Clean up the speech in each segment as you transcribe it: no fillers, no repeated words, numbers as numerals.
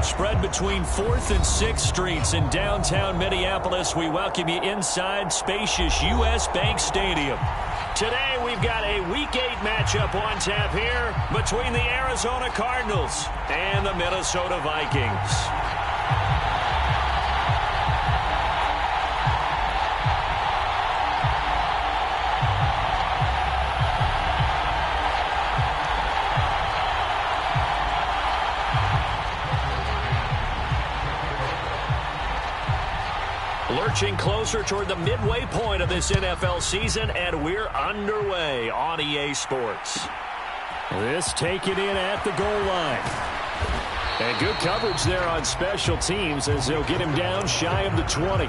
Spread between 4th and 6th Streets in downtown Minneapolis. We welcome you inside spacious U.S. Bank Stadium. Today we've got a Week 8 matchup on tap here between the Arizona Cardinals and the Minnesota Vikings. Lurching closer toward the midway point of this NFL season, and we're underway on EA Sports. This taken in at the goal line. And good coverage there on special teams as they'll get him down shy of the 20.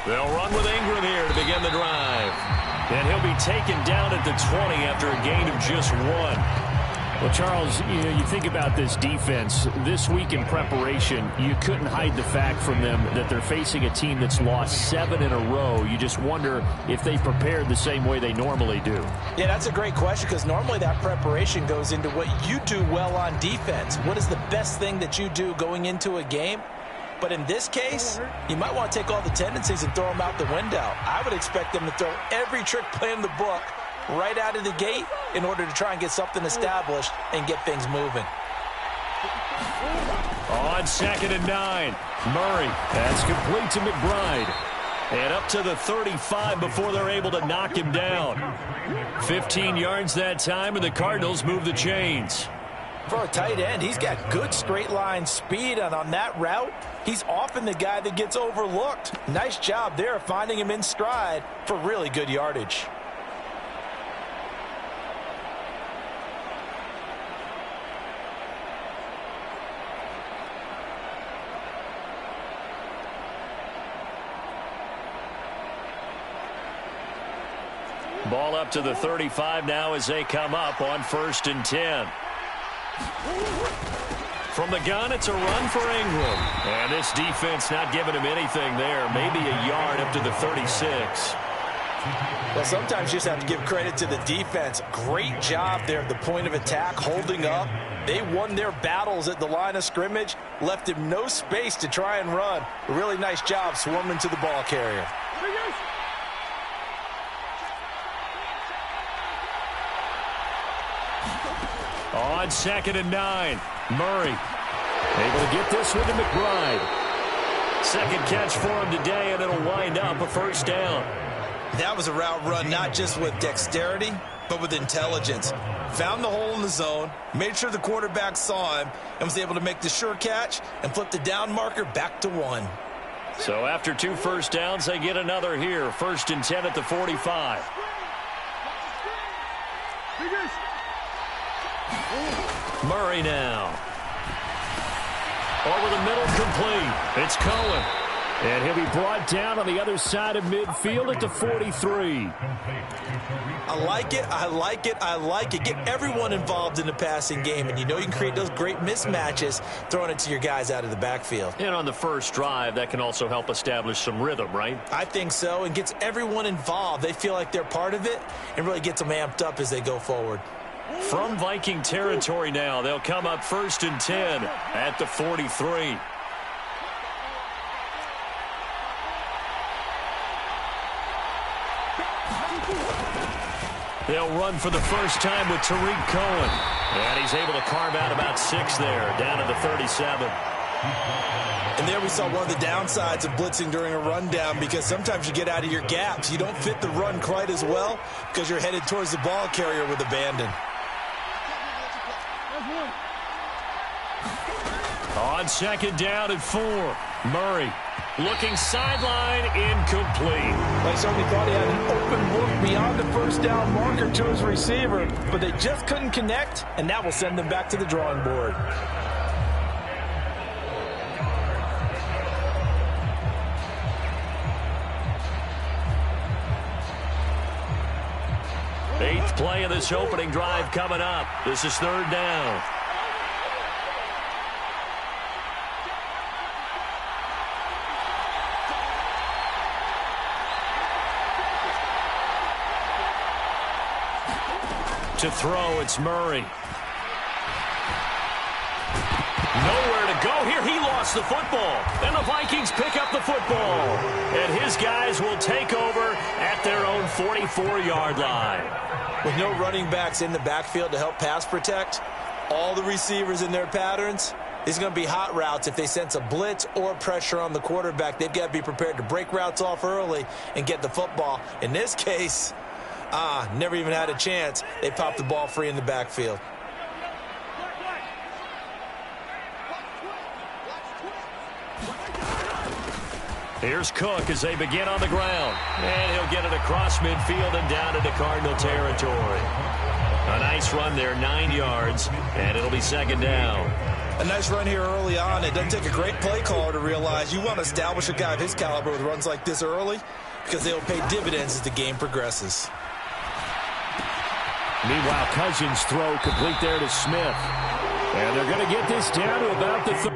They'll run with Ingram here to begin the drive. And he'll be taken down at the 20 after a gain of just 1. Well, Charles, you think about this defense. This week in preparation, you couldn't hide the fact from them that they're facing a team that's lost 7 in a row. You just wonder if they prepared the same way they normally do. Yeah, that's a great question because normally that preparation goes into what you do well on defense. What is the best thing that you do going into a game? But in this case, you might want to take all the tendencies and throw them out the window. I would expect them to throw every trick play in the book right out of the gate in order to try and get something established and get things moving. On 2nd and 9, Murray. That's complete to McBride. And up to the 35 before they're able to knock him down. 15 yards that time, and the Cardinals move the chains. For a tight end, he's got good straight line speed, and on that route, he's often the guy that gets overlooked. Nice job there finding him in stride for really good yardage. Ball up to the 35 now as they come up on 1st and 10. From the gun, it's a run for Ingram. And this defense not giving him anything there. Maybe a yard up to the 36. Well, sometimes you just have to give credit to the defense. Great job there at the point of attack, holding up. They won their battles at the line of scrimmage, left him no space to try and run. A really nice job swarming to the ball carrier. On 2nd and 9, Murray able to get this one to McBride. Second catch for him today, and it'll wind up a 1st down. That was a route run not just with dexterity, but with intelligence. Found the hole in the zone, made sure the quarterback saw him, and was able to make the sure catch and flip the down marker back to 1. So after 2 1st downs, they get another here. 1st and 10 at the 45. Murray now. Over the middle, complete. It's Cohen. And he'll be brought down on the other side of midfield at the 43. I like it, I like it, I like it. Get everyone involved in the passing game, and you know you can create those great mismatches throwing it to your guys out of the backfield. And on the first drive, that can also help establish some rhythm, right? I think so, and gets everyone involved. They feel like they're part of it and really gets them amped up as they go forward. From Viking territory now, they'll come up 1st and 10 at the 43. They'll run for the first time with Tariq Cohen. And he's able to carve out about 6 there, down to the 37. And there we saw one of the downsides of blitzing during a rundown, because sometimes you get out of your gaps. You don't fit the run quite as well because you're headed towards the ball carrier with abandon. On second down at 4. Murray looking sideline, incomplete. They certainly thought he had an open look beyond the first down marker to his receiver, but they just couldn't connect, and that will send them back to the drawing board. Eighth play of this opening drive coming up. This is third down. To throw, it's Murray. Nowhere to go here. He lost the football. And the Vikings pick up the football. And his guys will take over at their own 44-yard line. With no running backs in the backfield to help pass protect, all the receivers in their patterns, these are going to be hot routes. If they sense a blitz or pressure on the quarterback, they've got to be prepared to break routes off early and get the football. In this case, never even had a chance. They popped the ball free in the backfield. Here's Cook as they begin on the ground. And he'll get it across midfield and down into Cardinal territory. A nice run there, 9 yards, and it'll be second down. A nice run here early on. It doesn't take a great play caller to realize you want to establish a guy of his caliber with runs like this early because they'll pay dividends as the game progresses. Meanwhile, Cousins' throw complete there to Smith. And they're going to get this down to about the 30.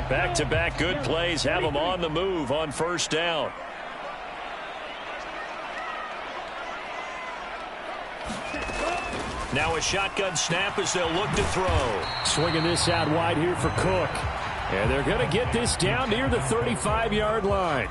Back-to-back good plays have them on the move on first down. Now a shotgun snap as they'll look to throw. Swinging this out wide here for Cook. And they're going to get this down near the 35-yard line.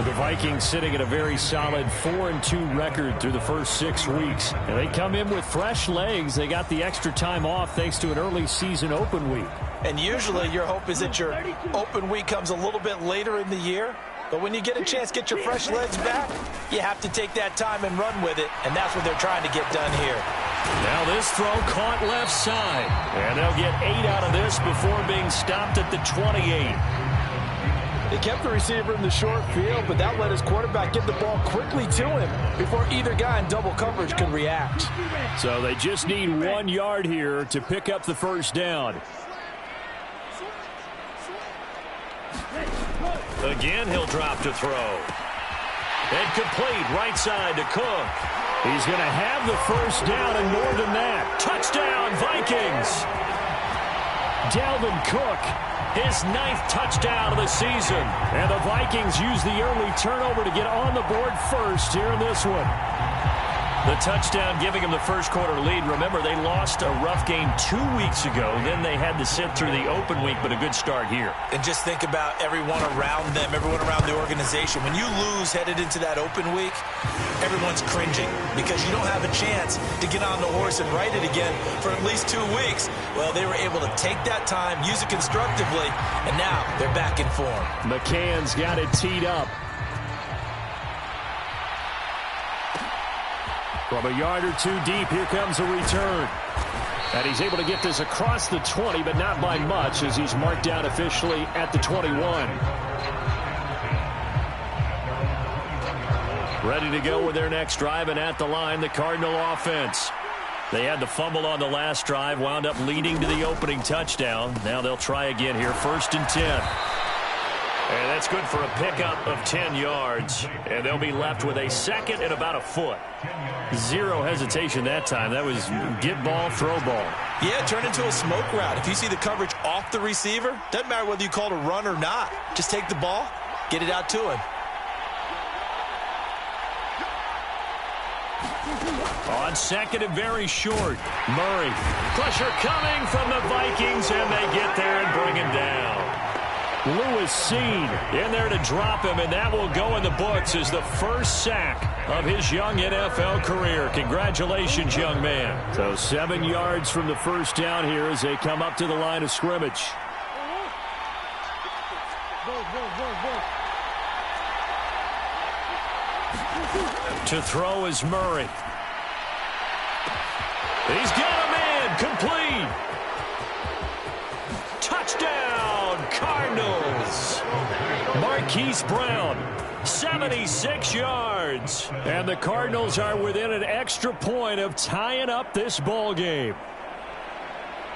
The Vikings sitting at a very solid 4-2 record through the first 6 weeks. And they come in with fresh legs. They got the extra time off thanks to an early season open week. And usually your hope is that your open week comes a little bit later in the year. But when you get a chance to get your fresh legs back, you have to take that time and run with it. And that's what they're trying to get done here. Now this throw caught left side. And they'll get 8 out of this before being stopped at the 28. They kept the receiver in the short field, but that let his quarterback get the ball quickly to him before either guy in double coverage could react. So they just need 1 yard here to pick up the first down. Again, he'll drop to throw. And complete right side to Cook. He's going to have the first down and more than that. Touchdown, Vikings. Dalvin Cook, his 9th touchdown of the season. And the Vikings use the early turnover to get on the board first here in this one. The touchdown giving them the first quarter lead. Remember, they lost a rough game 2 weeks ago. Then they had to sit through the open week, but a good start here. And just think about everyone around them, everyone around the organization. When you lose headed into that open week, everyone's cringing because you don't have a chance to get on the horse and ride it again for at least 2 weeks. Well, they were able to take that time, use it constructively, and now they're back in form. McCann's got it teed up. From a yard or two deep, here comes a return. And he's able to get this across the 20, but not by much as he's marked down officially at the 21. Ready to go with their next drive, and at the line, the Cardinal offense. They had the fumble on the last drive, wound up leading to the opening touchdown. Now they'll try again here, 1st and 10. And that's good for a pickup of 10 yards. And they'll be left with a second and about a foot. Zero hesitation that time. That was get ball, throw ball. Yeah, turn into a smoke route. If you see the coverage off the receiver, doesn't matter whether you call it a run or not. Just take the ball, get it out to him. On second and very short, Murray. Pressure coming from the Vikings, and they get there and bring him down. Lewis Seen in there to drop him, and that will go in the books as the first sack of his young NFL career. Congratulations, young man. So 7 yards from the first down here as they come up to the line of scrimmage. To throw is Murray. He's got him in. Complete. Touchdown, Cardinals. Marquise Brown, 76 yards. And the Cardinals are within an extra point of tying up this ball game.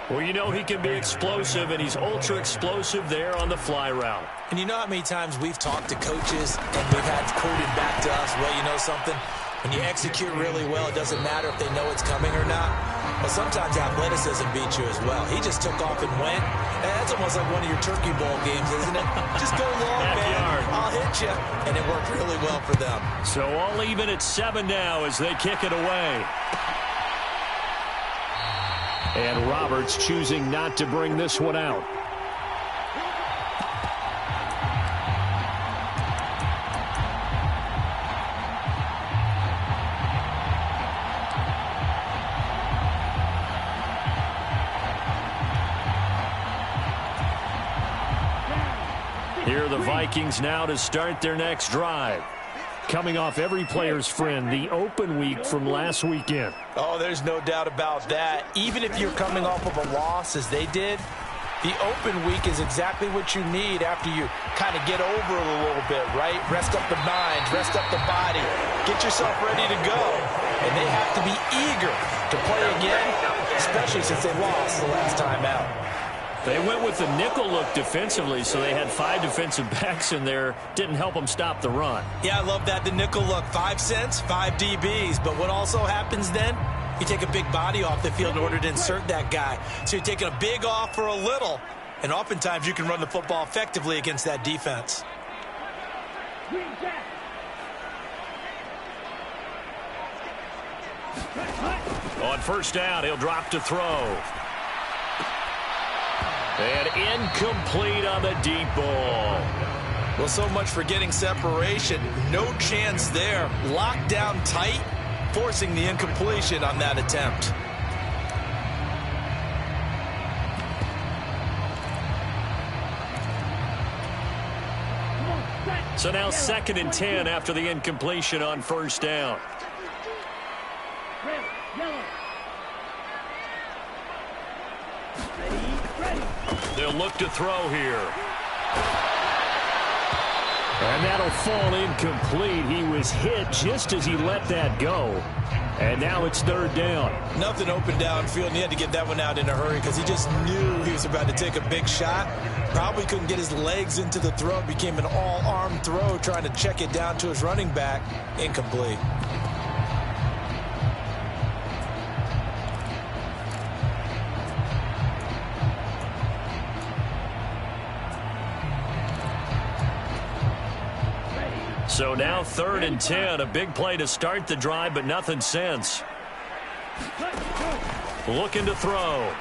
Well, you know he can be explosive, and he's ultra explosive there on the fly route. And you know how many times we've talked to coaches and they've had quoted back to us, well, you know something? When you execute really well, it doesn't matter if they know it's coming or not. Well, sometimes athleticism beats you as well. He just took off and went. And that's almost like one of your Turkey Bowl games, isn't it? Just go long, man. I'll hit you. And it worked really well for them. So all even at 7 now as they kick it away. And Roberts choosing not to bring this one out. Here are the Vikings now to start their next drive. Coming off every player's friend, the open week from last weekend. Oh, there's no doubt about that. Even if you're coming off of a loss as they did, the open week is exactly what you need after you kind of get over it a little bit, right? Rest up the mind, rest up the body, get yourself ready to go. And they have to be eager to play again, especially since they lost the last time out. They went with the nickel look defensively, so they had 5 defensive backs in there. Didn't help them stop the run. Yeah, I love that, the nickel look. 5 cents, 5 DBs. But what also happens then, you take a big body off the field in order to insert that guy. So you're taking a big off for a little. And oftentimes you can run the football effectively against that defense. On first down, he'll drop to throw. And incomplete on the deep ball. Well, so much for getting separation. No chance there. Locked down tight, forcing the incompletion on that attempt. So now 2nd and 10 after the incompletion on first down. They'll look to throw here. And that'll fall incomplete. He was hit just as he let that go. And now it's 3rd down. Nothing open downfield, and he had to get that one out in a hurry because he just knew he was about to take a big shot. Probably couldn't get his legs into the throw. It became an all-arm throw, trying to check it down to his running back. Incomplete. So now 3rd and 10, a big play to start the drive, but nothing since. Looking to throw.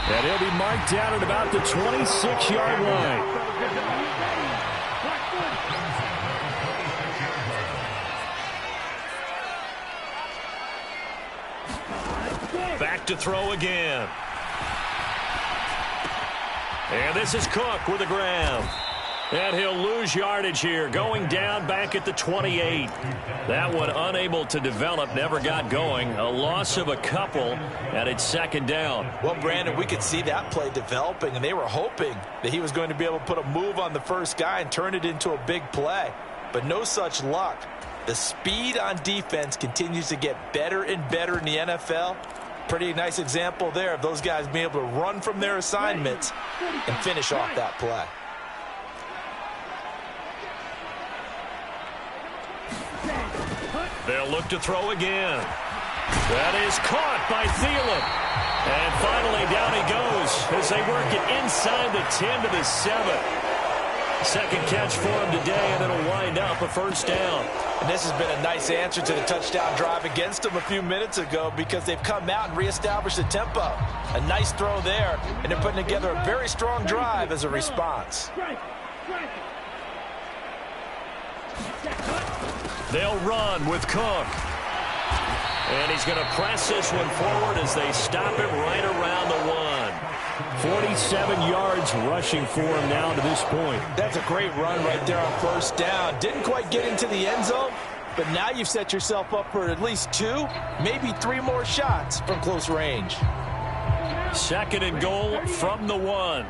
And he'll be marked down at about the 26-yard line. Back to throw again. And this is Cook with a grab. And he'll lose yardage here, going down back at the 28. That one unable to develop, never got going. A loss of a couple, and it's 2nd down. Well, Brandon, we could see that play developing, and they were hoping that he was going to be able to put a move on the first guy and turn it into a big play. But no such luck. The speed on defense continues to get better and better in the NFL. Pretty nice example there of those guys being able to run from their assignments and finish off that play. look to throw again. That is caught by Thielen. And finally, down he goes as they work it inside the 10 to the 7. Second catch for him today, and it'll wind up a first down. And this has been a nice answer to the touchdown drive against them a few minutes ago because they've come out and reestablished the tempo. A nice throw there, and they're putting together a very strong drive as a response. They'll run with Cook. And he's going to press this one forward as they stop him right around the 1. 47 yards rushing for him now to this point. That's a great run right there on first down. Didn't quite get into the end zone, but now you've set yourself up for at least 2, maybe 3 more shots from close range. Second and goal from the 1.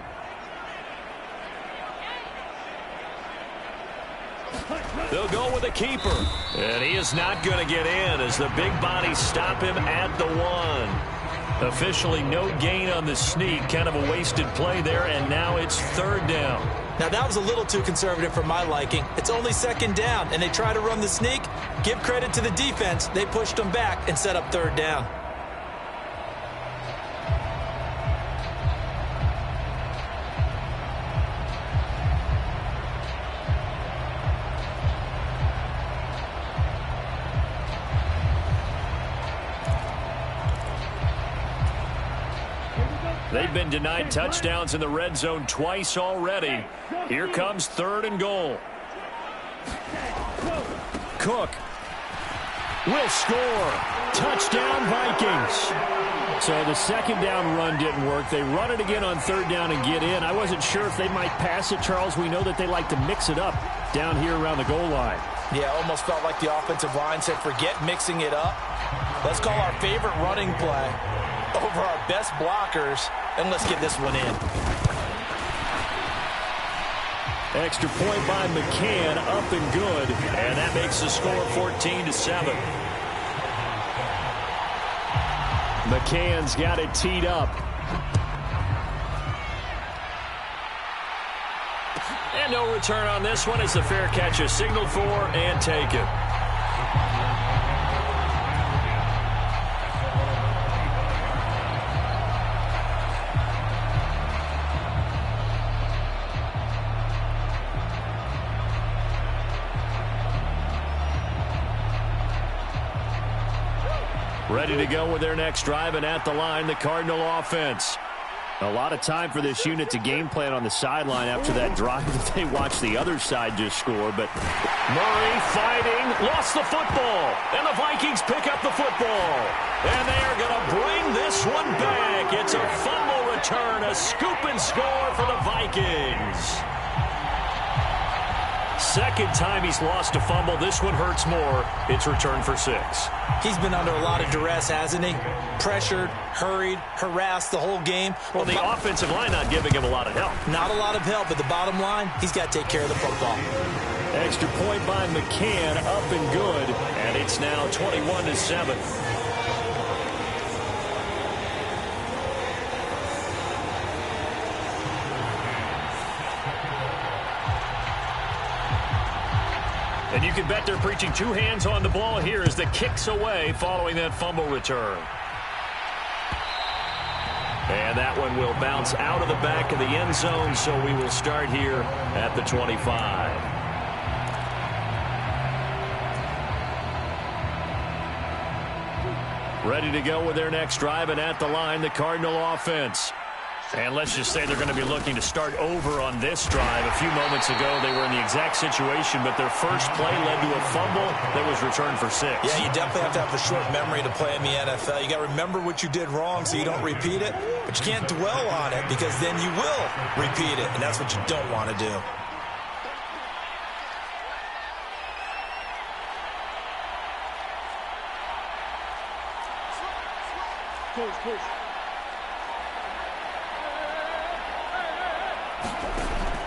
They'll go with a keeper. And he is not going to get in as the big bodies stop him at the 1. Officially no gain on the sneak. Kind of a wasted play there, and now it's third down. Now that was a little too conservative for my liking. It's only second down, and they try to run the sneak. Give credit to the defense. They pushed them back and set up third down. They've been denied touchdowns in the red zone twice already. Here comes third and goal. Cook will score. Touchdown, Vikings. So the second down run didn't work. They run it again on third down and get in. I wasn't sure if they might pass it, Charles. We know that they like to mix it up down here around the goal line. Yeah, almost felt like the offensive line said, forget mixing it up. Let's call our favorite running play over our best blockers, and let's get this one in. Extra point by McCann, up and good. And that makes the score 14-7. McCann's got it teed up. And no return on this one as the fair catch is signaled for and taken. Ready to go with their next drive, and at the line, the Cardinal offense. A lot of time for this unit to game plan on the sideline after that drive that they watched the other side just score. But Murray fighting, lost the football, and the Vikings pick up the football. And they are going to bring this one back. It's a fumble return, a scoop and score for the Vikings. Second time he's lost a fumble. This one hurts more. It's returned for 6. He's been under a lot of duress, hasn't he? Pressured, hurried, harassed the whole game. Well, the offensive line not giving him a lot of help. Not a lot of help, but the bottom line, he's got to take care of the football. Extra point by McCann, up and good. And it's now 21-7. And you can bet they're preaching 2 hands on the ball here as the kick's away following that fumble return. And that one will bounce out of the back of the end zone, so we will start here at the 25. Ready to go with their next drive, and at the line, the Cardinal offense. And let's just say they're going to be looking to start over on this drive. A few moments ago, they were in the exact situation, but their first play led to a fumble that was returned for 6. Yeah, you definitely have to have a short memory to play in the NFL. You got to remember what you did wrong so you don't repeat it, but you can't dwell on it because then you will repeat it, and that's what you don't want to do. Push.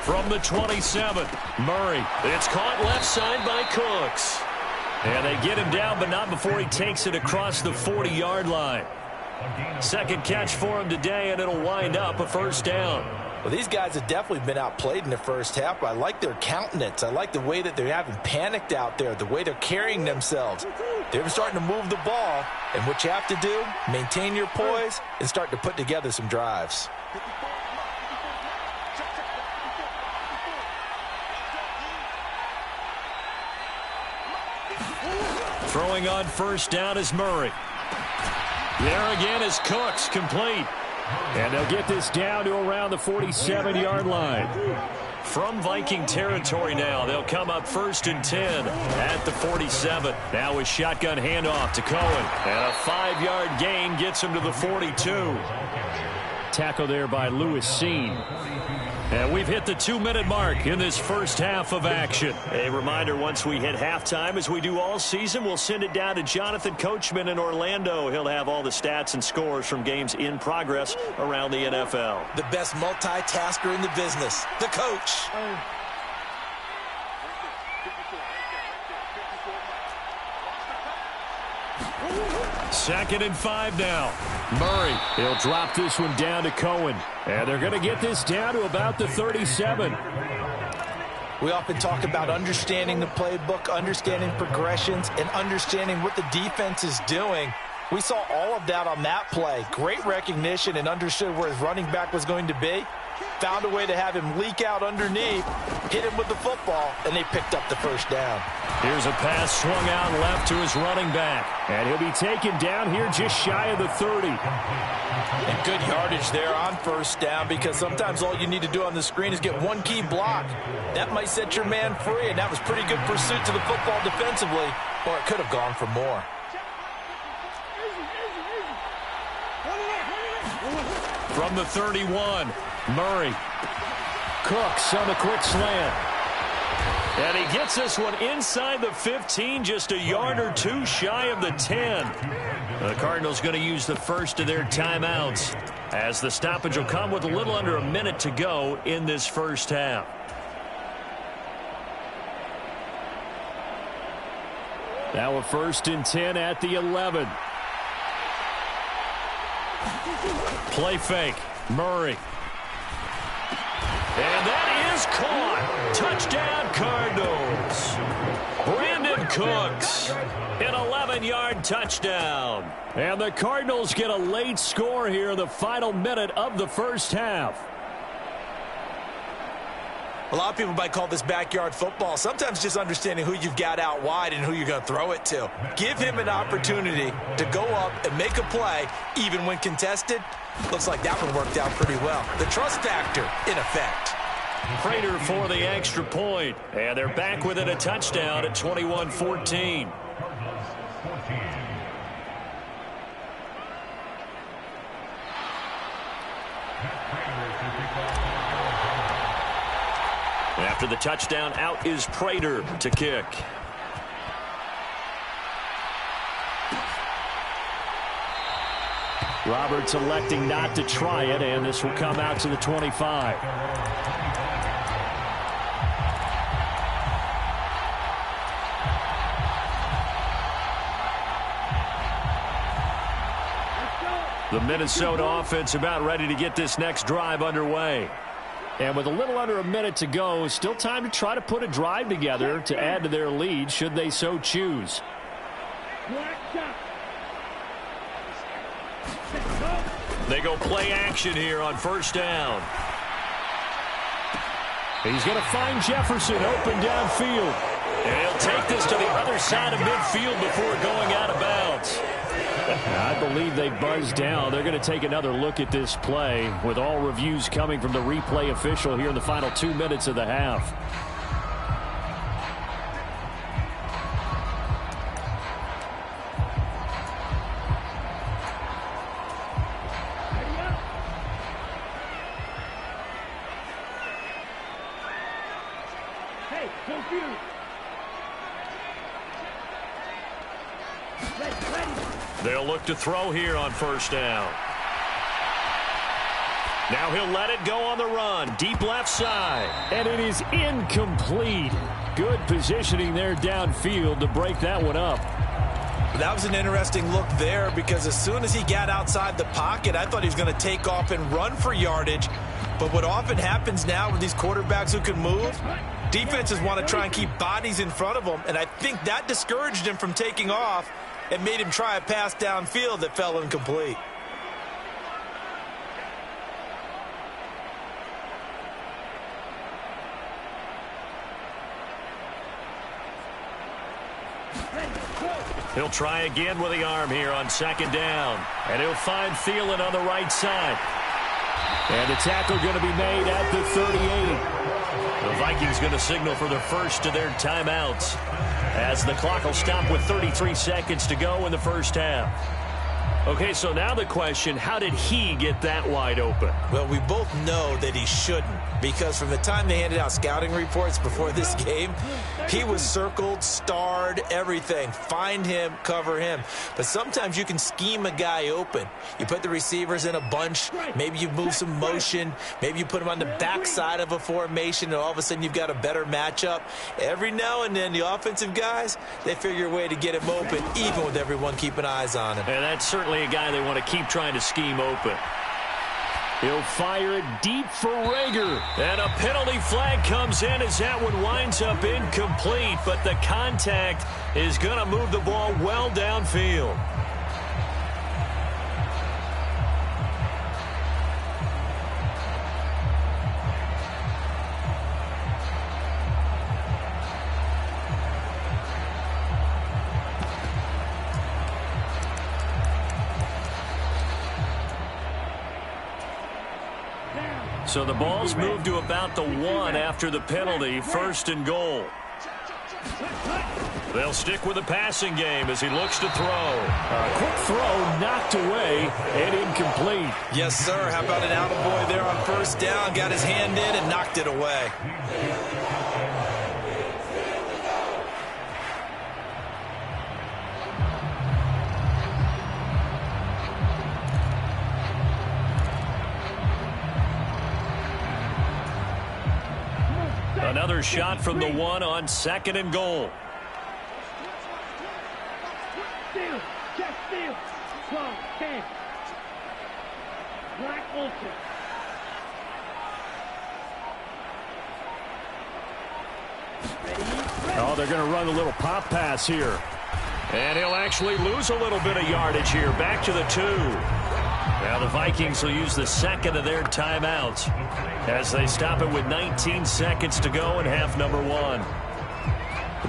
From the 27, Murray. It's caught left side by Cooks. And they get him down, but not before he takes it across the 40-yard line. Second catch for him today, and it'll wind up a first down. Well, these guys have definitely been outplayed in the first half, but I like their countenance. I like the way that they haven't panicked out there, the way they're carrying themselves. They're starting to move the ball, and what you have to do, maintain your poise and start to put together some drives. Throwing on first down is Murray. There again is Cooks, complete. And they'll get this down to around the 47-yard line. From Viking territory now, they'll come up 1st and 10 at the 47. Now a shotgun handoff to Cohen. And a 5-yard gain gets him to the 42. Tackle there by Lewis Seen. And we've hit the 2-minute mark in this first half of action. A reminder, once we hit halftime, as we do all season, we'll send it down to Jonathan Coachman in Orlando. He'll have all the stats and scores from games in progress around the NFL. The best multitasker in the business, the coach. Second and 5 now. Murray, he'll drop this one down to Cohen. And they're going to get this down to about the 37. We often talk about understanding the playbook, understanding progressions, and understanding what the defense is doing. We saw all of that on that play. Great recognition and understood where his running back was going to be. Found a way to have him leak out underneath, hit him with the football, and they picked up the first down. Here's a pass swung out left to his running back. And he'll be taken down here just shy of the 30. And good yardage there on first down, because sometimes all you need to do on the screen is get one key block. That might set your man free, and that was pretty good pursuit to the football defensively, or it could have gone for more. From the 31, Murray. Cooks on the quick slant. And he gets this one inside the 15, just a yard or two shy of the 10. The Cardinals going to use the first of their timeouts, as the stoppage will come with a little under a minute to go in this first half. Now a 1st and 10 at the 11. Play fake. Murray. And that is caught. Touchdown, Cardinals. Brandon Cooks. An 11-yard touchdown. And the Cardinals get a late score here in the final minute of the first half. A lot of people might call this backyard football. Sometimes just understanding who you've got out wide and who you're going to throw it to. Give him an opportunity to go up and make a play, even when contested. Looks like that one worked out pretty well. The trust factor in effect. Prater for the extra point. And they're back with it, a touchdown at 21-14. After the touchdown, out is Prater to kick. Roberts electing not to try it, and this will come out to the 25. The Minnesota offense about ready to get this next drive underway. And with a little under a minute to go, still time to try to put a drive together to add to their lead, should they so choose. They go play action here on first down. He's going to find Jefferson open downfield. And he'll take this to the other side of midfield before going out of bounds. I believe they buzzed down. They're going to take another look at this play, with all reviews coming from the replay official here in the final 2 minutes of the half. They'll look to throw here on first down. Now he'll let it go on the run. Deep left side. And it is incomplete. Good positioning there downfield to break that one up. That was an interesting look there, because as soon as he got outside the pocket, I thought he was going to take off and run for yardage. But what often happens now with these quarterbacks who can move, defenses want to try and keep bodies in front of them, and I think that discouraged him from taking off and made him try a pass downfield that fell incomplete. He'll try again with the arm here on second down. And he'll find Thielen on the right side. And the tackle going to be made at the 38. The Vikings going to signal for their first of their timeouts, as the clock will stop with 33 seconds to go in the first half. Okay, so now the question, how did he get that wide open? Well, we both know that he shouldn't, because from the time they handed out scouting reports before this game, he was circled, starred, everything. Find him, cover him. But sometimes you can scheme a guy open. You put the receivers in a bunch. Maybe you move some motion. Maybe you put him on the backside of a formation, and all of a sudden you've got a better matchup. Every now and then, the offensive guys, they figure a way to get him open, even with everyone keeping eyes on him. And that's certainly a guy they want to keep trying to scheme open. He'll fire it deep for Rager. And a penalty flag comes in as that one winds up incomplete, but the contact is going to move the ball well downfield. So the ball's moved to about the 1 after the penalty, first and goal. They'll stick with the passing game as he looks to throw. A quick throw knocked away and incomplete. Yes, sir. How about an attaboy there on first down? Got his hand in and knocked it away. Another shot from the 1 on second and goal. Oh, they're going to run a little pop pass here. And he'll actually lose a little bit of yardage here. Back to the 2. Now the Vikings will use the second of their timeouts as they stop it with 19 seconds to go in half number 1.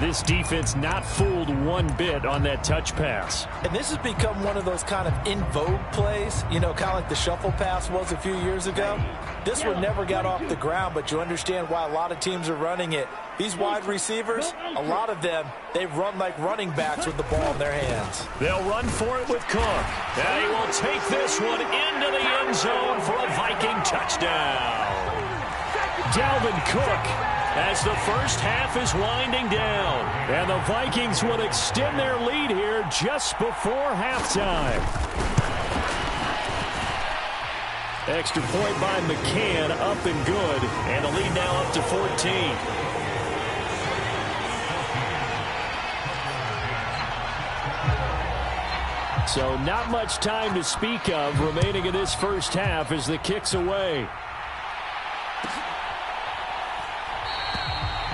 This defense not fooled one bit on that touch pass. And this has become one of those kind of in vogue plays, you know, kind of like the shuffle pass was a few years ago. This one never got off the ground, but you understand why a lot of teams are running it. These wide receivers, a lot of them, they run like running backs with the ball in their hands. They'll run for it with Cook. And he will take this one into the end zone for a Viking touchdown. Dalvin Cook, as the first half is winding down. And the Vikings will extend their lead here just before halftime. Extra point by McCann, up and good. And the lead now up to 14. So not much time to speak of remaining in this first half as the kick's away.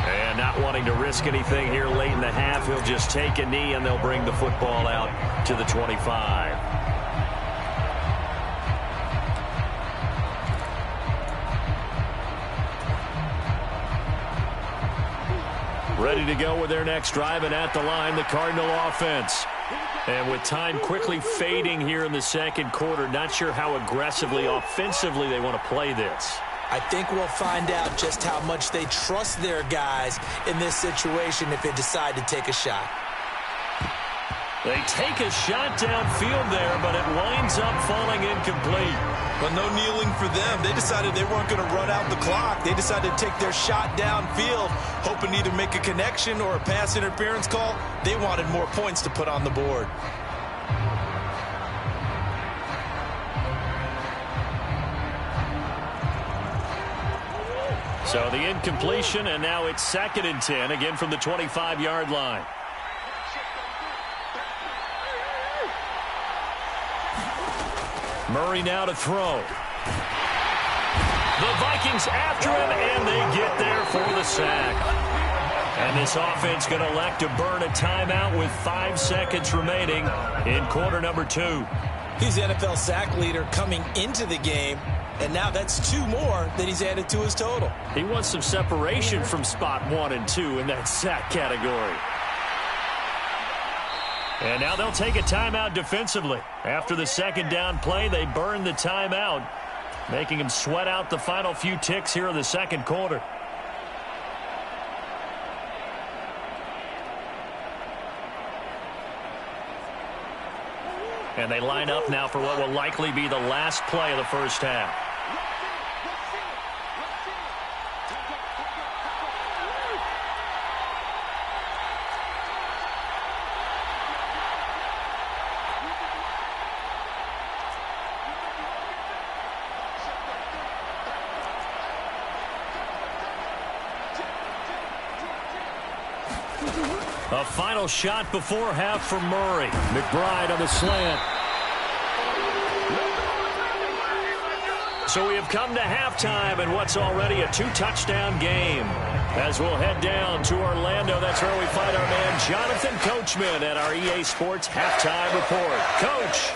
And not wanting to risk anything here late in the half, he'll just take a knee and they'll bring the football out to the 25. Ready to go with their next drive, and at the line, the Cardinal offense. And with time quickly fading here in the second quarter, not sure how aggressively, offensively they want to play this. I think we'll find out just how much they trust their guys in this situation if they decide to take a shot. They take a shot downfield there, but it winds up falling incomplete. But no kneeling for them. They decided they weren't going to run out the clock. They decided to take their shot downfield, hoping to either make a connection or a pass interference call. They wanted more points to put on the board. So the incompletion, and now it's 2nd and 10, again from the 25-yard line. Murray now to throw. The Vikings after him, and they get there for the sack. And this offense going to elect to burn a timeout with 5 seconds remaining in quarter number 2. He's the NFL sack leader coming into the game, and now that's 2 more that he's added to his total. He wants some separation from spot 1 and 2 in that sack category. And now they'll take a timeout defensively. After the second down play, they burn the timeout, making him sweat out the final few ticks here in the second quarter. And they line up now for what will likely be the last play of the first half. A final shot before half for Murray. McBride on the slant. So we have come to halftime in what's already a 2-touchdown game. As we'll head down to Orlando, that's where we find our man Jonathan Coachman at our EA Sports Halftime Report. Coach.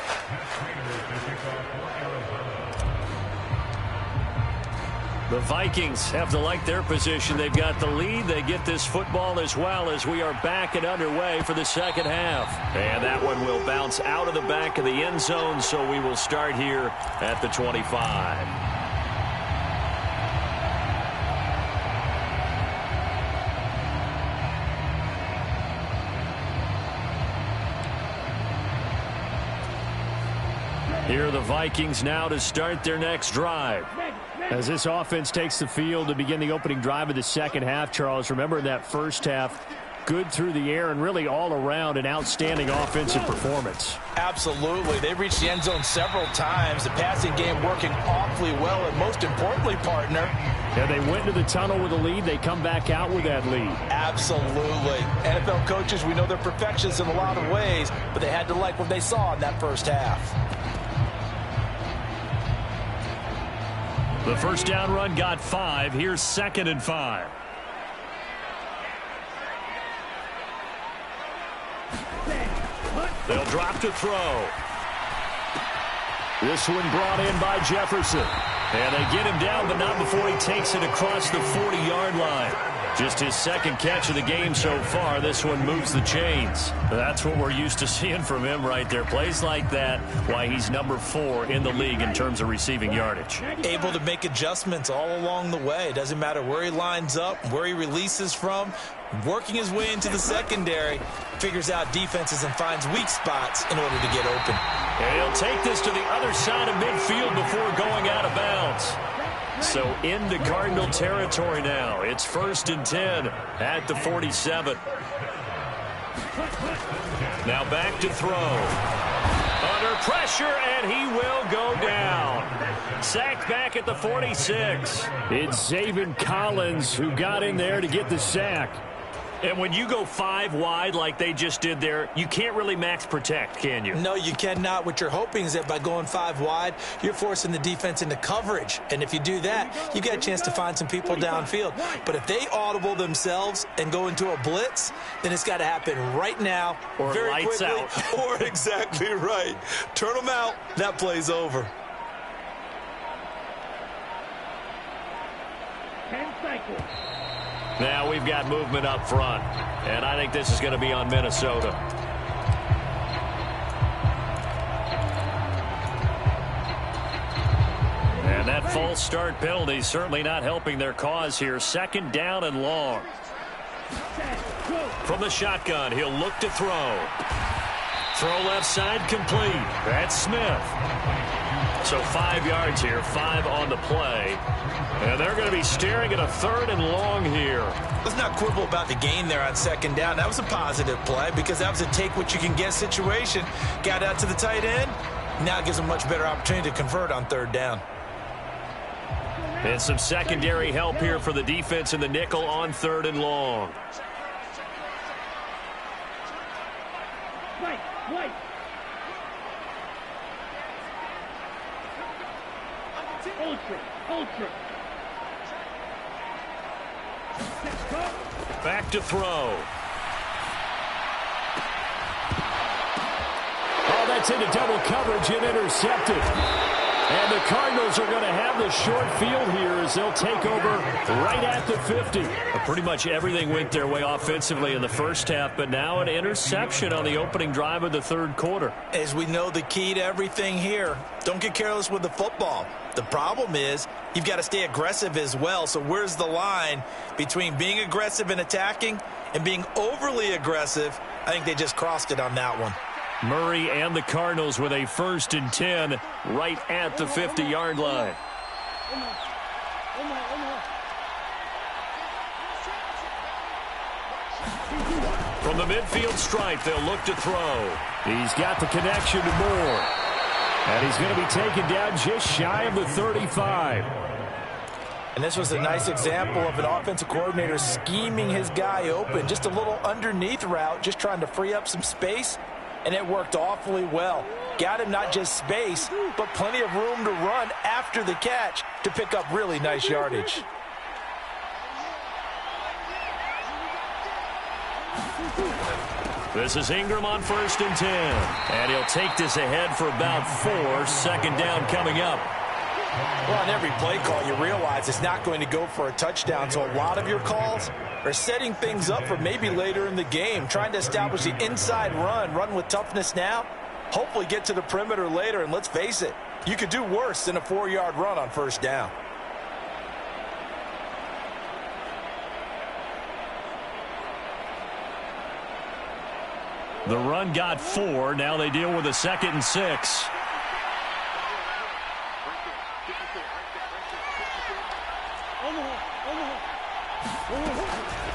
The Vikings have to like their position. They've got the lead. They get this football as well as we are back and underway for the second half. And that one will bounce out of the back of the end zone, so we will start here at the 25. Here are the Vikings now to start their next drive. As this offense takes the field to begin the opening drive of the second half, Charles, remember in that first half, good through the air and really all around an outstanding offensive performance. Absolutely. They reached the end zone several times. The passing game working awfully well, and most importantly, partner. Yeah, they went to the tunnel with a lead. They come back out with that lead. Absolutely. NFL coaches, we know they're perfectionists in a lot of ways, but they had to like what they saw in that first half. The first down run got 5. Here's 2nd and 5. They'll drop to throw. This one brought in by Jefferson. And they get him down, but not before he takes it across the 40-yard line. Just his second catch of the game so far. This one moves the chains. That's what we're used to seeing from him right there. Plays like that, why he's number 4 in the league in terms of receiving yardage. Able to make adjustments all along the way. Doesn't matter where he lines up, where he releases from. Working his way into the secondary, figures out defenses and finds weak spots in order to get open. And he'll take this to the other side of midfield before going out of bounds. So into Cardinal territory now. It's 1st and 10 at the 47. Now back to throw. Under pressure, and he will go down. Sacked back at the 46. It's Zaven Collins who got in there to get the sack. And when you go 5 wide like they just did there, you can't really max protect, can you? No, you cannot. What you're hoping is that by going 5 wide, you're forcing the defense into coverage. And if you do that, you get a chance to find some people downfield. But if they audible themselves and go into a blitz, then it's got to happen right now, or very lights quickly, out. Or exactly right. Turn them out. That play's over. 10 seconds. Now we've got movement up front, and I think this is going to be on Minnesota. And that false start penalty certainly not helping their cause here. 2nd down and long. From the shotgun, he'll look to throw. Throw left side complete. That's Smith. So 5 yards here, 5 on the play. And they're going to be staring at a 3rd and long here. Let's not quibble about the gain there on 2nd down. That was a positive play because that was a take-what-you-can-get situation. Got out to the tight end. Now it gives them much better opportunity to convert on 3rd down. And some secondary help here for the defense in the nickel on 3rd and long. Wait. Ultra. Back to throw. Oh, that's into double coverage and intercepted. And the Cardinals are going to have the short field here as they'll take over right at the 50. Pretty much everything went their way offensively in the first half, but now an interception on the opening drive of the third quarter. As we know, the key to everything here, don't get careless with the football. The problem is you've got to stay aggressive as well. So where's the line between being aggressive and attacking and being overly aggressive? I think they just crossed it on that one. Murray and the Cardinals with a 1st and 10 right at the 50-yard line. From the midfield stripe, they'll look to throw. He's got the connection to Moore. And he's going to be taken down just shy of the 35. And this was a nice example of an offensive coordinator scheming his guy open. Just a little underneath route, just trying to free up some space. And it worked awfully well. Got him not just space, but plenty of room to run after the catch to pick up really nice yardage. This is Ingram on 1st and 10. And he'll take this ahead for about 4. 2nd down coming up. Well, on every play call, you realize it's not going to go for a touchdown. So a lot of your calls are setting things up for maybe later in the game, trying to establish the inside run with toughness now, hopefully get to the perimeter later. And let's face it, you could do worse than a 4-yard run on 1st down. The run got 4. Now they deal with a 2nd and 6.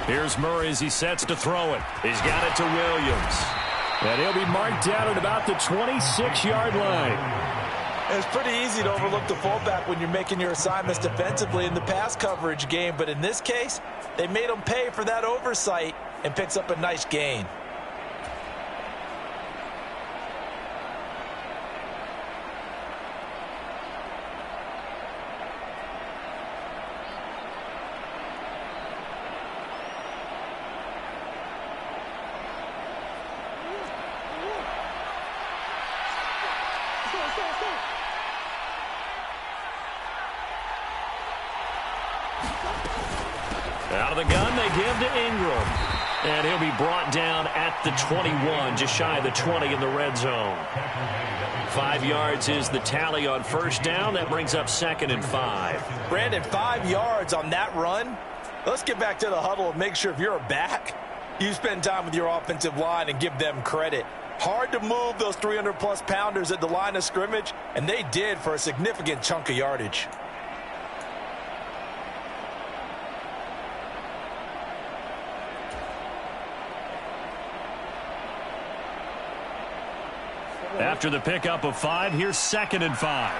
Here's Murray as he sets to throw it. He's got it to Williams. And he'll be marked down at about the 26-yard line. It's pretty easy to overlook the fullback when you're making your assignments defensively in the pass coverage game. But in this case, they made him pay for that oversight and picks up a nice gain. Out of the gun, they give to Ingram. And he'll be brought down at the 21, just shy of the 20 in the red zone. 5 yards is the tally on 1st down. That brings up 2nd and 5. Brandon, 5 yards on that run. Let's get back to the huddle and make sure if you're a back, you spend time with your offensive line and give them credit. Hard to move those 300-plus pounders at the line of scrimmage, and they did for a significant chunk of yardage. After the pickup of 5, here's 2nd and 5.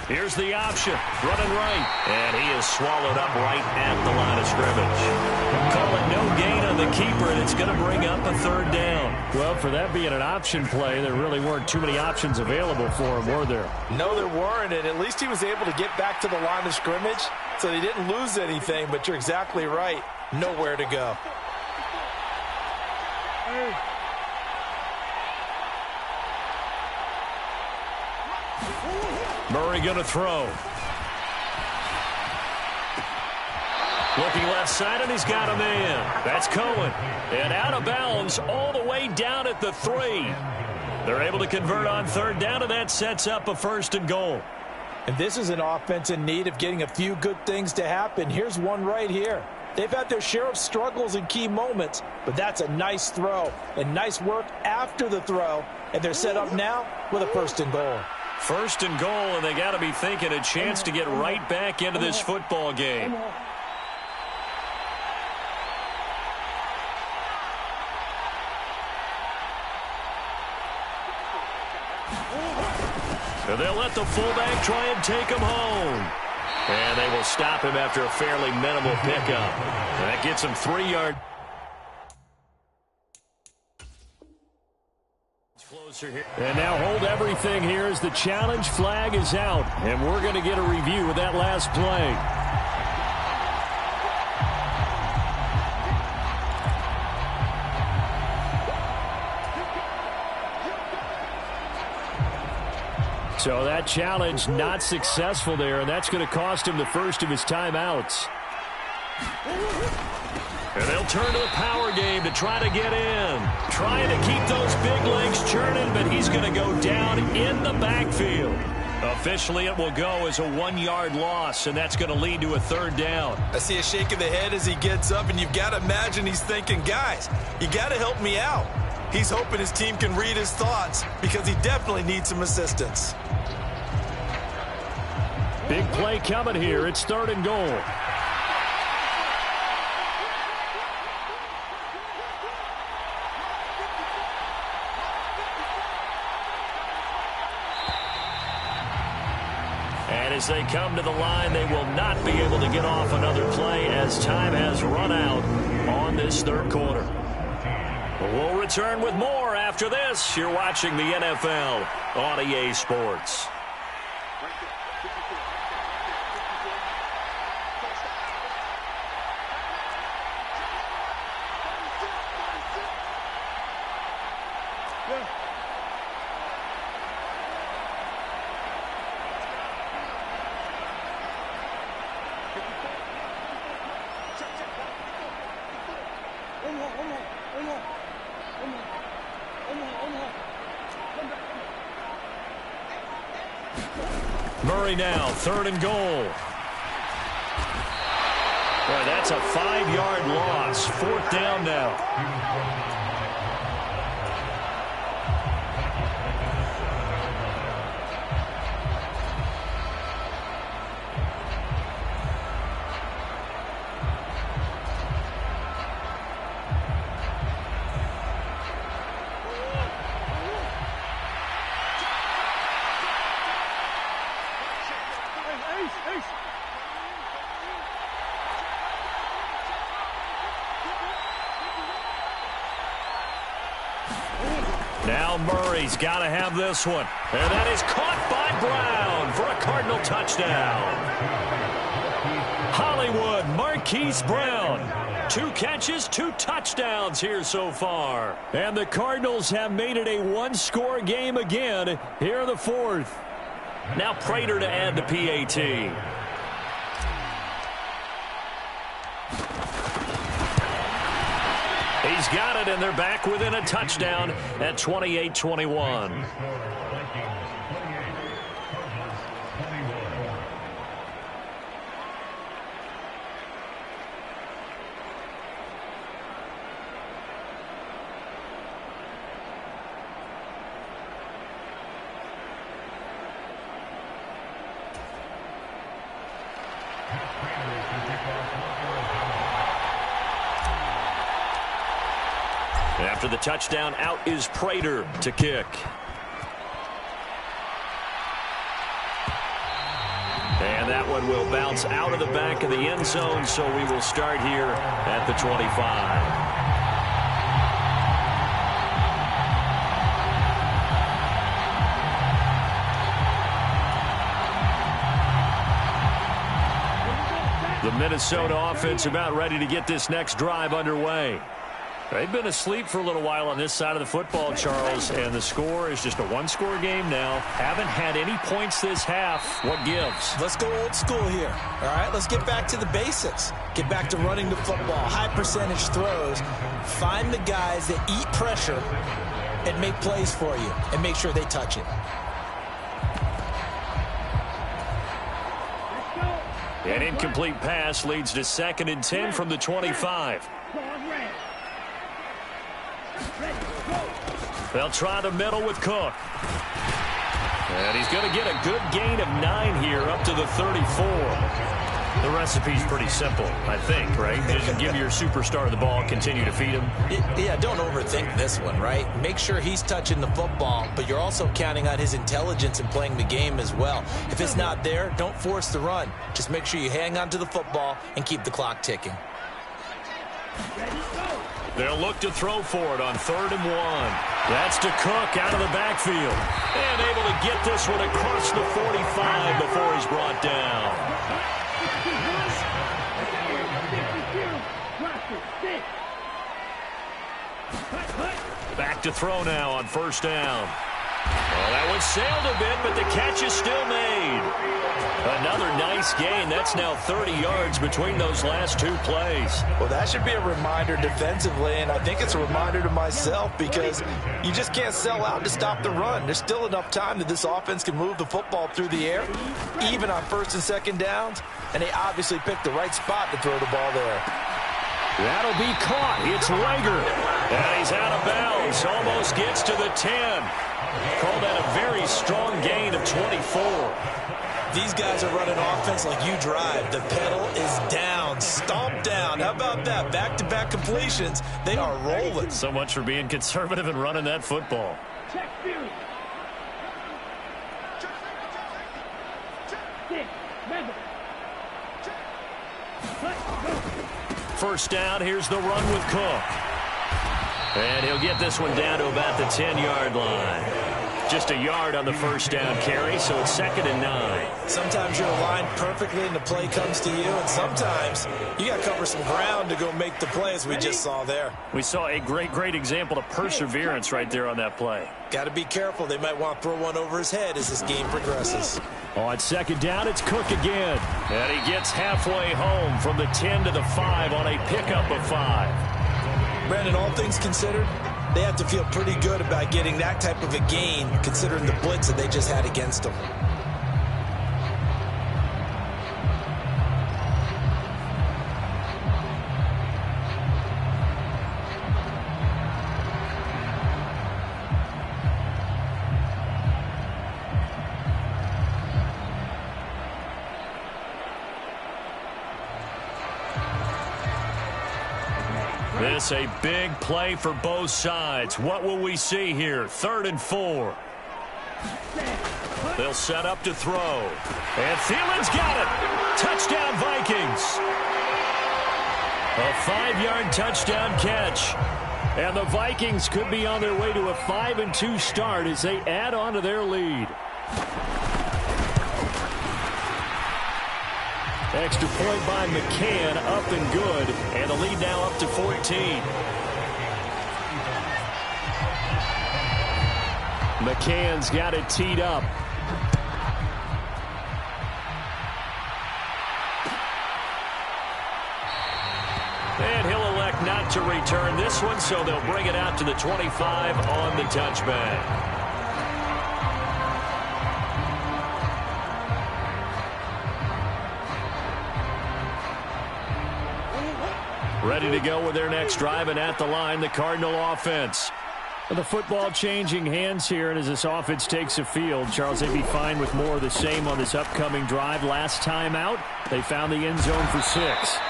Here's the option, running right. And he is swallowed up right at the line of scrimmage. Call it no gain on the keeper, and it's going to bring up a 3rd down. Well, for that being an option play, there really weren't too many options available for him, were there? No, there weren't, and at least he was able to get back to the line of scrimmage, so he didn't lose anything, but you're exactly right. Nowhere to go. Murray going to throw. Looking left side, and he's got a man. That's Cohen. And out of bounds all the way down at the 3. They're able to convert on 3rd down, and that sets up a 1st and goal. And this is an offense in need of getting a few good things to happen. Here's one right here. They've had their share of struggles in key moments, but that's a nice throw and nice work after the throw. And they're set up now with a 1st and goal. 1st and goal, and they got to be thinking a chance to get right back into this football game. So they'll let the fullback try and take him home. And they will stop him after a fairly minimal pickup. And that gets him 3 yards. And now hold everything here as the challenge flag is out. And we're going to get a review of that last play. So that challenge not successful there, and that's going to cost him the first of his timeouts. And they'll turn to the power game to try to get in. Trying to keep those big legs churning, but he's going to go down in the backfield. Officially, it will go as a 1-yard loss, and that's going to lead to a third down. I see a shake of the head as he gets up, and you've got to imagine he's thinking, guys, you got to help me out. He's hoping his team can read his thoughts because he definitely needs some assistance. Big play coming here. It's 3rd and goal. And as they come to the line, they will not be able to get off another play as time has run out on this 3rd quarter. We'll return with more after this. You're watching the NFL on EA Sports. Murray now, 3rd and goal. Boy, that's a 5-yard loss. 4th down now. Now Murray's got to have this one. And that is caught by Brown for a Cardinal touchdown. Hollywood Marquise Brown. 2 catches, 2 touchdowns here so far. And the Cardinals have made it a 1-score game again here in the 4th. Now Prater to add the PAT. He's got it, and they're back within a touchdown at 28-21. After the touchdown, out is Prater to kick. And that one will bounce out of the back of the end zone, so we will start here at the 25. The Minnesota offense about ready to get this next drive underway. They've been asleep for a little while on this side of the football, Charles, and the score is just a 1-score game now. Haven't had any points this half. What gives? Let's go old school here. All right, let's get back to the basics. Get back to running the football, high percentage throws. Find the guys that eat pressure and make plays for you and make sure they touch it. An incomplete pass leads to 2nd and 10 from the 25. They'll try the middle with Cook. And he's going to get a good gain of 9 here up to the 34. The recipe's pretty simple, I think, right? Just give your superstar the ball, continue to feed him. Yeah, don't overthink this one, right? Make sure he's touching the football, but you're also counting on his intelligence in playing the game as well. If it's not there, don't force the run. Just make sure you hang on to the football and keep the clock ticking. They'll look to throw for it on 3rd and 1. That's to Cook out of the backfield. And able to get this one across the 45 before he's brought down. Back to throw now on 1st down. Well, that one sailed a bit, but the catch is still made. Another nice gain. That's now 30 yards between those last 2 plays. Well, that should be a reminder defensively, and I think it's a reminder to myself because you just can't sell out to stop the run. There's still enough time that this offense can move the football through the air, even on 1st and 2nd downs, and they obviously picked the right spot to throw the ball there. That'll be caught. It's Rager. And he's out of bounds. Almost gets to the 10. Call that a very strong gain of 24. These guys are running offense like you drive. The pedal is down, stomped down. How about that? Back-to-back completions. They are rolling. So much for being conservative and running that football. First down, here's the run with Cook. And he'll get this one down to about the 10-yard line. Just a yard on the 1st down carry, so it's 2nd and 9. Sometimes you're aligned perfectly and the play comes to you, and sometimes you got to cover some ground to go make the play, as we just saw there. We saw a great example of perseverance right there on that play. Got to be careful. They might want to throw one over his head as this game progresses. On 2nd down, it's Cook again. And he gets halfway home from the 10 to the 5 on a pickup of 5. Brandon, all things considered, they have to feel pretty good about getting that type of a gain, considering the blitz that they just had against them. This a big play for both sides. What will we see here? 3rd and 4. They'll set up to throw. And Thielen's got it. Touchdown, Vikings. A 5-yard touchdown catch. And the Vikings could be on their way to a 5-2 start as they add on to their lead. Extra point by McCann, up and good. And the lead now up to 14. McCann's got it teed up. And he'll elect not to return this one, so they'll bring it out to the 25 on the touchback. Ready to go with their next drive, and at the line, the Cardinal offense. The football changing hands here, and as this offense takes the field, Charles, they'd be fine with more of the same on this upcoming drive. Last time out, they found the end zone for 6.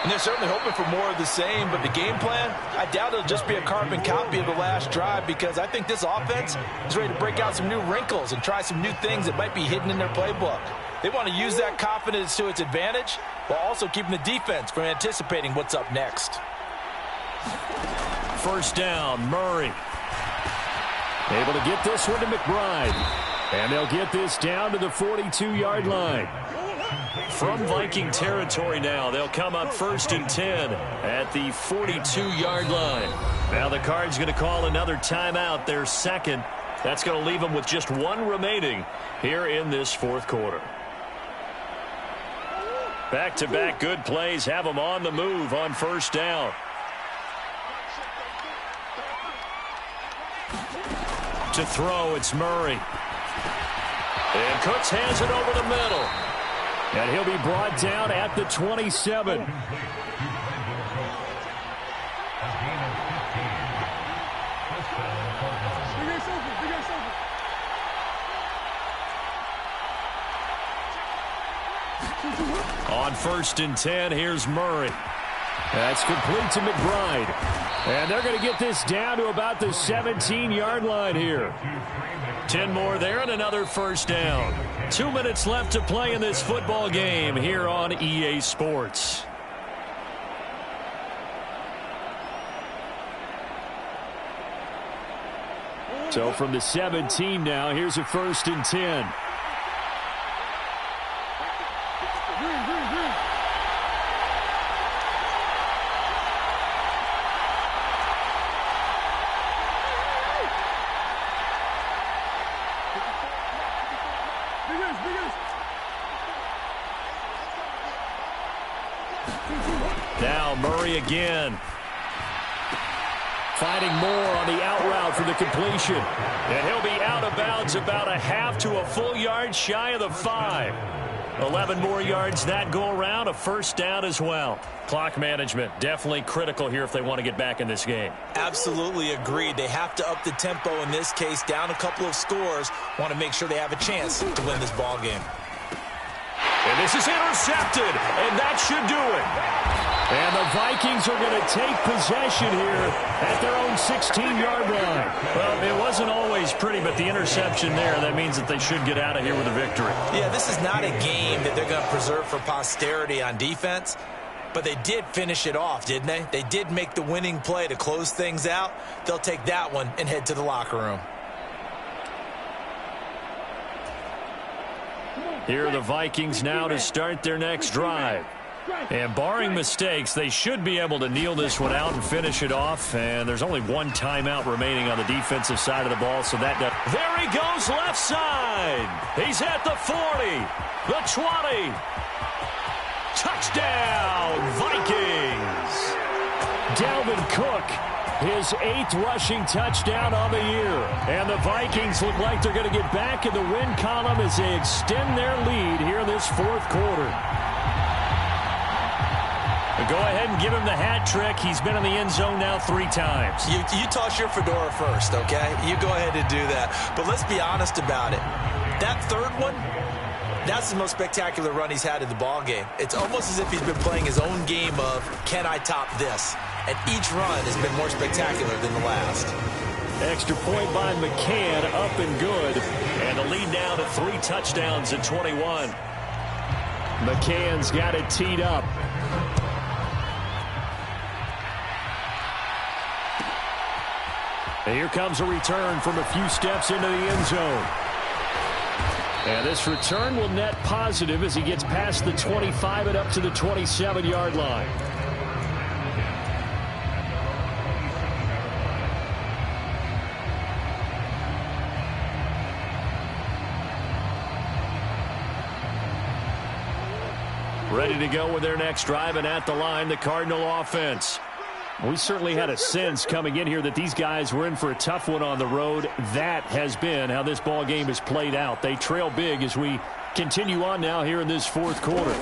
And they're certainly hoping for more of the same, but the game plan, I doubt it'll just be a carbon copy of the last drive, because I think this offense is ready to break out some new wrinkles and try some new things that might be hidden in their playbook. They want to use that confidence to its advantage while also keeping the defense from anticipating what's up next. First down, Murray. Able to get this one to McBride. And they'll get this down to the 42-yard line. From Viking territory now, they'll come up 1st and 10 at the 42-yard line. Now the Cards going to call another timeout, their second. That's going to leave them with just 1 remaining here in this 4th quarter. Back-to-back good plays have them on the move on 1st down. To throw, it's Murray. And Cooks has it over the middle. And he'll be brought down at the 27. On 1st and 10, here's Murray. That's complete to McBride. And they're going to get this down to about the 17-yard line here. 10 more there and another 1st down. 2 minutes left to play in this football game here on EA Sports. So from the 17 now, here's a 1st and 10. Now Murray again. Fighting more on the out route for the completion. And he'll be out of bounds about a half to a full yard shy of the 5. 11 more yards that go around, a 1st down as well. Clock management definitely critical here if they want to get back in this game. Absolutely agreed. They have to up the tempo in this case, down a couple of scores. Want to make sure they have a chance to win this ball game. And this is intercepted, and that should do it. And the Vikings are going to take possession here at their own 16-yard line. Well, it wasn't always pretty, but the interception there, that means that they should get out of here with a victory. Yeah, this is not a game that they're going to preserve for posterity on defense, but they did finish it off, didn't they? They did make the winning play to close things out. They'll take that one and head to the locker room. Here are the Vikings now to start their next drive. And barring mistakes, they should be able to kneel this one out and finish it off. And there's only one timeout remaining on the defensive side of the ball, so that does. There he goes left side. He's at the 40, the 20. Touchdown, Vikings. Dalvin Cook, his 8th rushing touchdown on the year. And the Vikings look like they're going to get back in the win column as they extend their lead here in this 4th quarter. Go ahead and give him the hat trick. He's been in the end zone now 3 times. You toss your fedora first, okay? You go ahead and do that. But let's be honest about it. That 3rd one, that's the most spectacular run he's had in the ball game. It's almost as if he's been playing his own game of, can I top this? And each run has been more spectacular than the last. Extra point by McCann, up and good. And the lead now to 3 touchdowns at 21. McCann's got it teed up. And here comes a return from a few steps into the end zone. And this return will net positive as he gets past the 25 and up to the 27-yard line. Ready to go with their next drive, and at the line, the Cardinal offense. We certainly had a sense coming in here that these guys were in for a tough one on the road. That has been how this ball game has played out. They trail big as we continue on now here in this 4th quarter.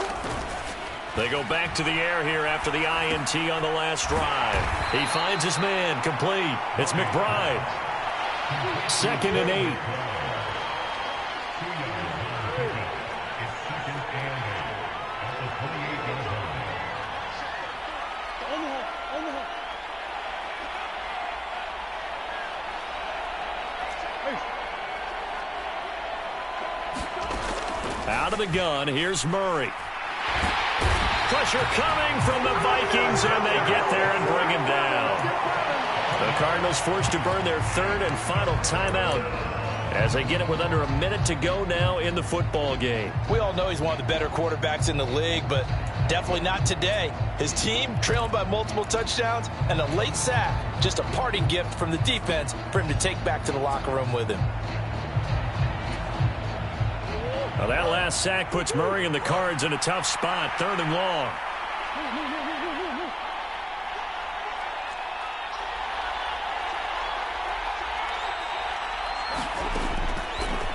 They go back to the air here after the INT on the last drive. He finds his man complete. It's McBride. 2nd and 8. Out of the gun, here's Murray. Pressure coming from the Vikings, and they get there and bring him down. The Cardinals forced to burn their 3rd and final timeout as they get it with under a minute to go now in the football game. We all know he's one of the better quarterbacks in the league, but definitely not today. His team trailing by multiple touchdowns and a late sack, just a parting gift from the defense for him to take back to the locker room with him. Well, that last sack puts Murray and the Cards in a tough spot, 3rd and long.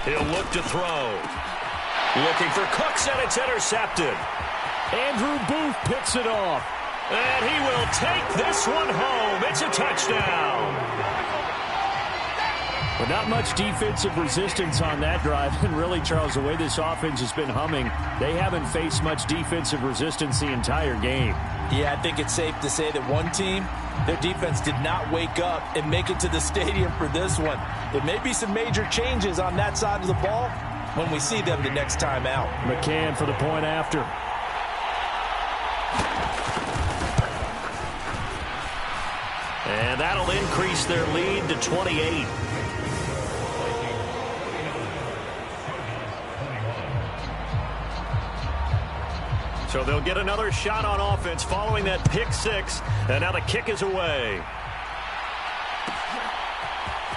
He'll look to throw. Looking for Cooks, and it's intercepted. Andrew Booth picks it off. And he will take this one home. It's a touchdown. But not much defensive resistance on that drive. And really, Charles, the way this offense has been humming, they haven't faced much defensive resistance the entire game. Yeah, I think it's safe to say that one team, their defense did not wake up and make it to the stadium for this one. There may be some major changes on that side of the ball when we see them the next time out. McCann for the point after. And that'll increase their lead to 28. So they'll get another shot on offense following that pick six. And now the kick is away.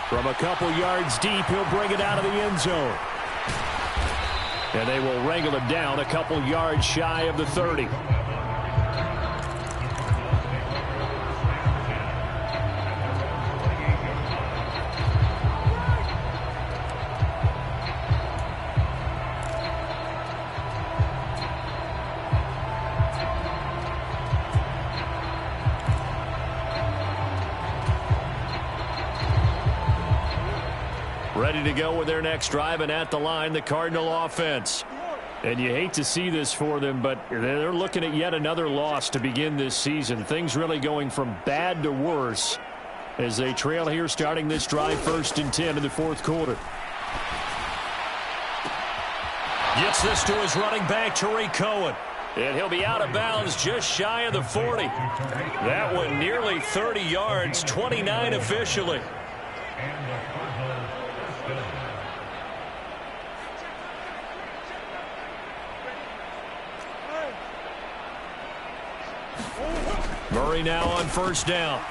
From a couple yards deep, he'll bring it out of the end zone. And they will wrangle it down a couple yards shy of the 30. Ready to go with their next drive, and at the line, the Cardinal offense. And you hate to see this for them, but they're looking at yet another loss to begin this season. Things really going from bad to worse as they trail here starting this drive 1st and 10 in the 4th quarter. Gets this to his running back, Tariq Cohen. And he'll be out of bounds just shy of the 40. That one nearly 30 yards, 29 officially. Murray now on 1st down.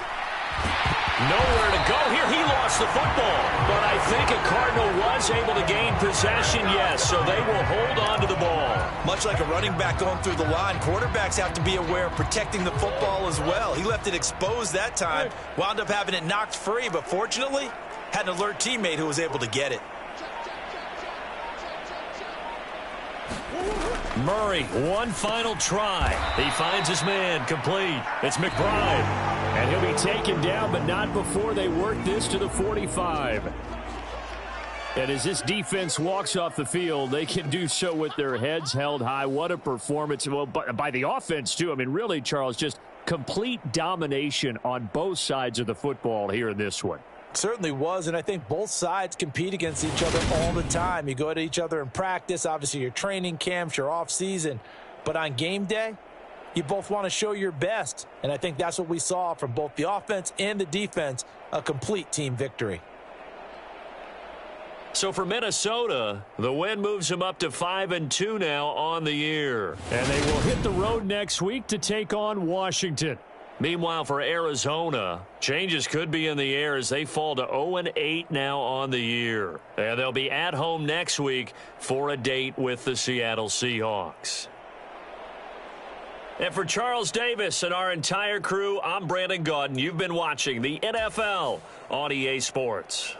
Nowhere to go here. He lost the football. But I think a Cardinal was able to gain possession, yes, so they will hold on to the ball. Much like a running back going through the line, quarterbacks have to be aware of protecting the football as well. He left it exposed that time, wound up having it knocked free, but fortunately, had an alert teammate who was able to get it. Murray, one final try. He finds his man, complete. It's McBride. And he'll be taken down, but not before they work this to the 45. And as this defense walks off the field, they can do so with their heads held high. What a performance. Well, by the offense, too. I mean, really, Charles, just complete domination on both sides of the football here in this one. Certainly was, and I think both sides compete against each other all the time. You go to each other in practice, obviously your training camps, your off-season, but on game day, you both want to show your best, and I think that's what we saw from both the offense and the defense, a complete team victory. So for Minnesota, the win moves them up to 5-2 now on the year. And they will hit the road next week to take on Washington. Meanwhile, for Arizona, changes could be in the air as they fall to 0-8 now on the year. And they'll be at home next week for a date with the Seattle Seahawks. And for Charles Davis and our entire crew, I'm Brandon Gaudin. You've been watching the NFL on EA Sports.